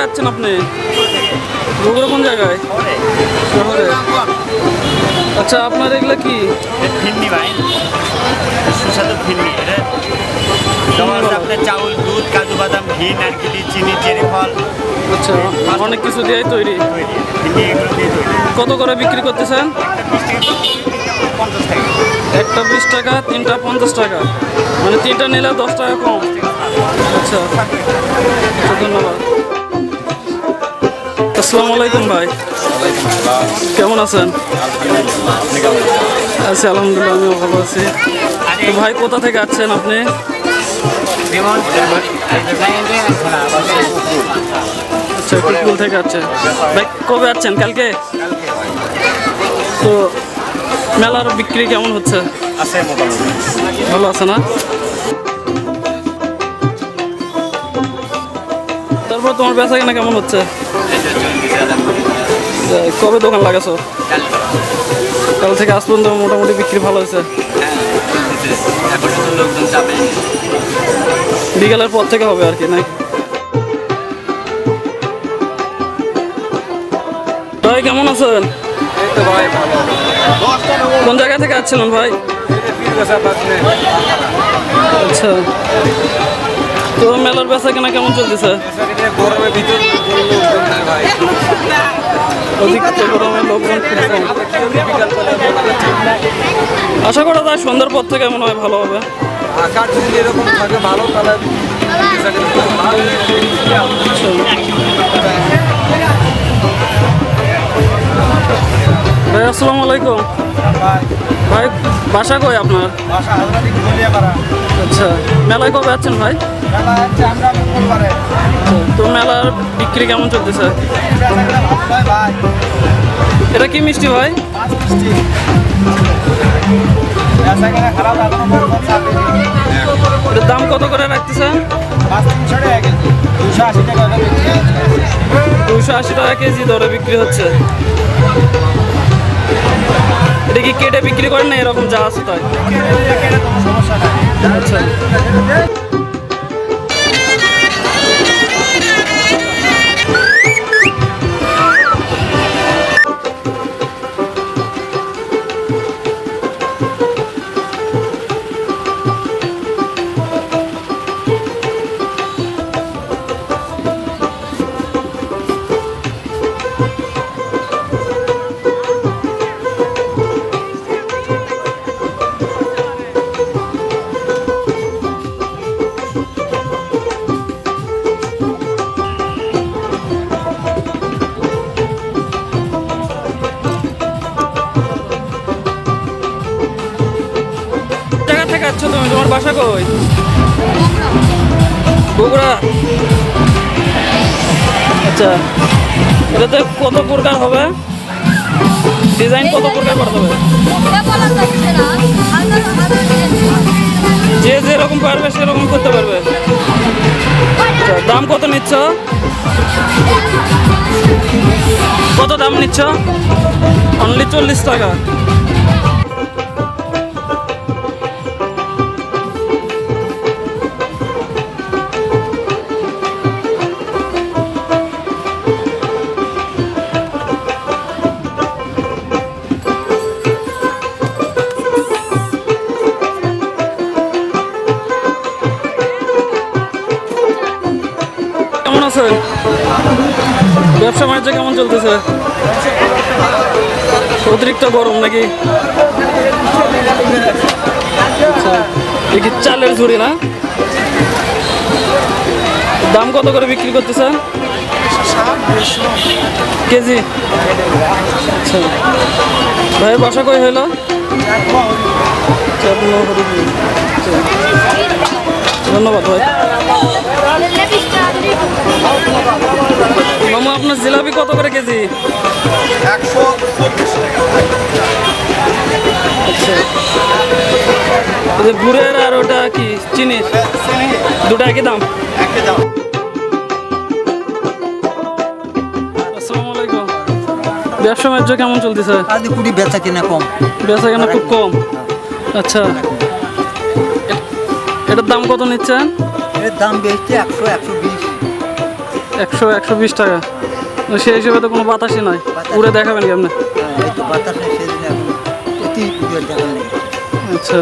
যাচ্ছেন আপনি? বগুড়া কোন জায়গায়? শহরে। আচ্ছা, আপনার এগুলা কি? ফিরনি ভাই, সুস্বাদু ফিরনি। এটা যেমন আপনার চাউল, দুধ, কাজু বাদাম, ঘি, নারকেলি, চিনি, চেরি ফল। আচ্ছা, অনেক কিছু দিয়ে তৈরি। ফিরনি এগুলো দিয়ে তৈরি। কত করে বিক্রি করতেছেন? একটা 20 টাকা, একটা 20 টাকা, তিনটা তিনটা 50 টাকা। 50 টাকা, মানে তিনটা নিলে 10 টাকা কম। আচ্ছা, ধন্যবাদ। আসসালামু আলাইকুম ভাই, কেমন আছেন? আছি আলহামদুলিল্লাহ, আমিও ভালো আছি। তো ভাই, কোথা থেকে আসছেন আপনি? আচ্ছা, কুকুল থেকে আসছেন। ভাই, কবে আসছেন? কালকে? তো মেলার বিক্রি কেমন হচ্ছে? আছে মোটামুটি ভালো আছে না? তারপর তোমার বেচা কেনা কেমন হচ্ছে? কবে দোকান লাগাছো? কাল থেকে আজ পর্যন্ত মোটামুটি বিক্রি ভালো হয়েছে। বিকেলের পর থেকে হবে আর কি, নাকি? ভাই, কেমন আছেন? কোন জায়গা থেকে আসছিলেন ভাই? আচ্ছা, তো মেলার বেচা কেনা কেমন চলতেছে? অধিকতর গরমে লোকজন খুব কম। আশা করা যায় সন্ধ্যার পর থেকে মনে হয় ভালো হবে। ভাই, আসসালামু আলাইকুম। ভাই, বাসা কই আপনার? আচ্ছা, মেলায় কবে আছেন ভাই? তো মেলার বিক্রি কেমন চলতেছে? এটা কি মিষ্টি ভাই? এটার দাম কত করে রাখতেছেন? 280 টাকা কেজি দরে বিক্রি হচ্ছে। এটা কি কেটে বিক্রি করেন না এরকম যা আছে তাই? আচ্ছা, জায়গা থেকে আছো তুমি? তোমার বাসা কই? বগুড়া। আচ্ছা, এটাতে কত প্রকার হবে? ডিজাইন কত প্রকার করতে হবে? যে যেরকম পারবে সেরকম করতে পারবে। আচ্ছা, দাম কত নিচ্ছ? কত দাম নিচ্ছ? অনলি 40 টাকা। কেমন আছেন? ব্যবসা বাণিজ্য কেমন চলতেছে? অতিরিক্ত গরম নাকি? আচ্ছা, এই কি চালের ঝুড়ি না? দাম কত করে বিক্রি করতেছেন কেজি? আচ্ছা, ভাইয়ের বাসা কই হইল? ধন্যবাদ ভাই। মামা, আপনার জিলাপি কত করে কেজি? 140 আচ্ছা, গুড়ের আর ওটা কি চিনি? দুটো একই দাম? আসসালামু আলাইকুম। ব্যবসা বাণিজ্য কেমন চলতেছে? বেচা কিনা কম। বেচা কেনা খুব কম। আচ্ছা, এটার দাম কত নিচ্ছেন? এর দাম বেশি 100 120। 100-120 টাকা। সেই হিসেবে তো কোনো বাতাসই নাই, উড়ে দেখাবেন কেমনে? এই তো বাতাসে সেদিন এখন অতি দেখার লেগে। আচ্ছা